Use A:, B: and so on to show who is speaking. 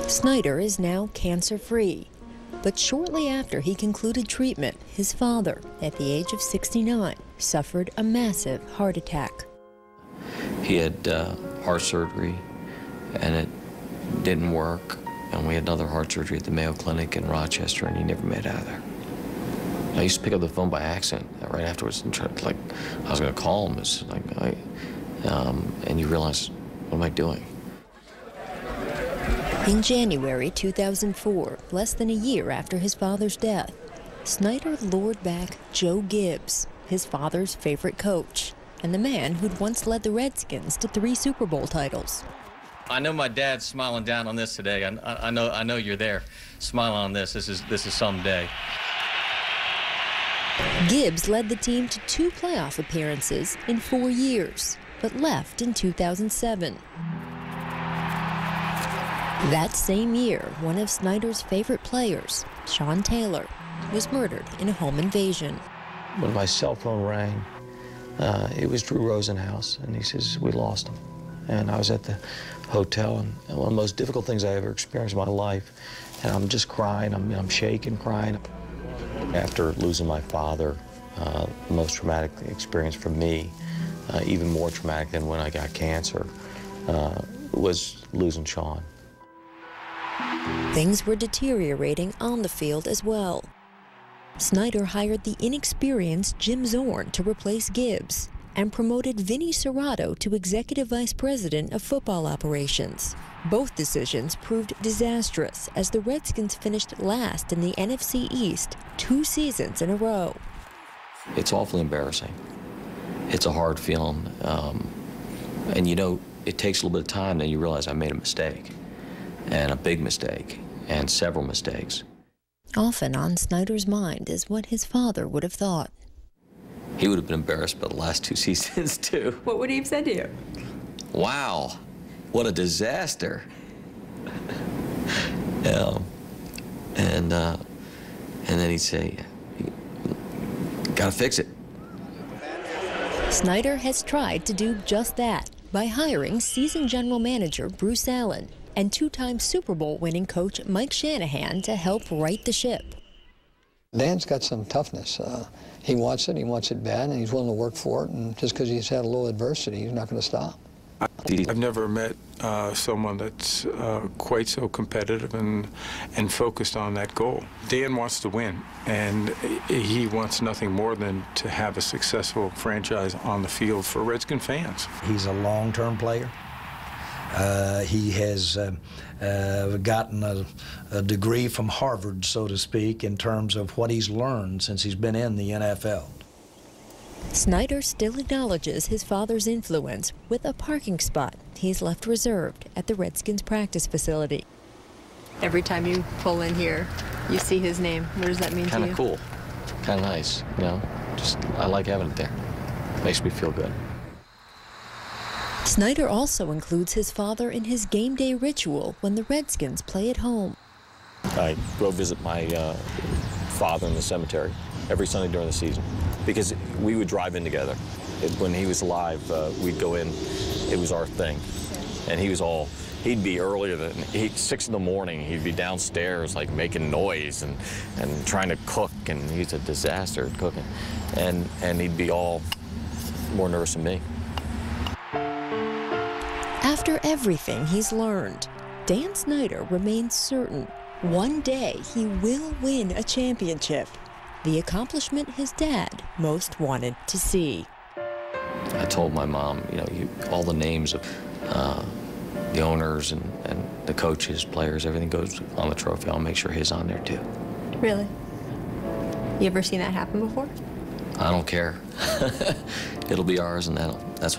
A: Snyder is now cancer-free. But shortly after he concluded treatment, his father, at the age of 69, suffered a massive heart attack.
B: He had heart surgery, and it didn't work. And we had another heart surgery at the Mayo Clinic in Rochester, and he never made it out of there. I used to pick up the phone by accident right afterwards and try to, I was going to call him. It's like, and you realize, what am I doing?
A: In January 2004, less than a year after his father's death, Snyder lured back Joe Gibbs, his father's favorite coach, and the man who'd once led the Redskins to 3 Super Bowl titles.
C: I know my dad's smiling down on this today. I know you're there, smiling on this. This is some day.
A: Gibbs led the team to 2 playoff appearances in 4 years, but left in 2007. That same year, one of Snyder's favorite players, Sean Taylor, was murdered in a home invasion.
B: When my cell phone rang, it was Drew Rosenhaus, and he says, we lost him. And I was at the hotel, and one of the most difficult things I ever experienced in my life, and I'm just crying, I'm shaking, crying. After losing my father, the most traumatic experience for me, even more traumatic than when I got cancer, was losing Sean.
A: Things were deteriorating on the field as well. Snyder hired the inexperienced Jim Zorn to replace Gibbs and promoted Vinny Serrato to Executive Vice President of Football Operations. Both decisions proved disastrous as the Redskins finished last in the NFC East 2 seasons in a row.
B: It's awfully embarrassing. It's a hard feeling. And you know, it takes a little bit of time, then you realize I made a mistake, and a big mistake, and several mistakes.
A: Often on Snyder's mind is what his father would have thought.
B: He would have been embarrassed by the last 2 seasons, too.
A: What would he have said to you?
B: Wow, what a disaster. And then he'd say, gotta fix it.
A: Snyder has tried to do just that by hiring seasoned general manager Bruce Allen and 2-time Super Bowl winning coach Mike Shanahan to help right the ship.
D: Dan's got some toughness. He wants it bad, and he's willing to work for it, and just because he's had a little adversity, he's not going to stop.
E: I've never met someone that's quite so competitive and focused on that goal. Dan wants to win, and he wants nothing more than to have a successful franchise on the field for Redskin fans.
F: He's a long-term player. He has gotten a degree from Harvard, so to speak, in terms of what he's learned since he's been in the NFL.
A: Snyder still acknowledges his father's influence with a parking spot he's left reserved at the Redskins practice facility.
G: Every time you pull in here, you see his name. What does that mean to you?
B: Kind of cool, kind of nice, you know. Just, I like having it there. Makes me feel good.
A: Snyder also includes his father in his game day ritual when the Redskins play at home.
H: I go visit my father in the cemetery every Sunday during the season because we would drive in together. When he was alive, we'd go in. It was our thing. And he'd be earlier than 6 in the morning. He'd be downstairs like making noise and trying to cook, and he's a disaster at cooking. And he'd be all more nervous than me.
A: After everything he's learned, Dan Snyder remains certain one day he will win a championship, the accomplishment his dad most wanted to see.
B: I told my mom, you know, all the names of the owners and the coaches, players, everything goes on the trophy. I'll make sure his on there too.
G: Really? You ever seen that happen before?
B: I don't care. It'll be ours, and that's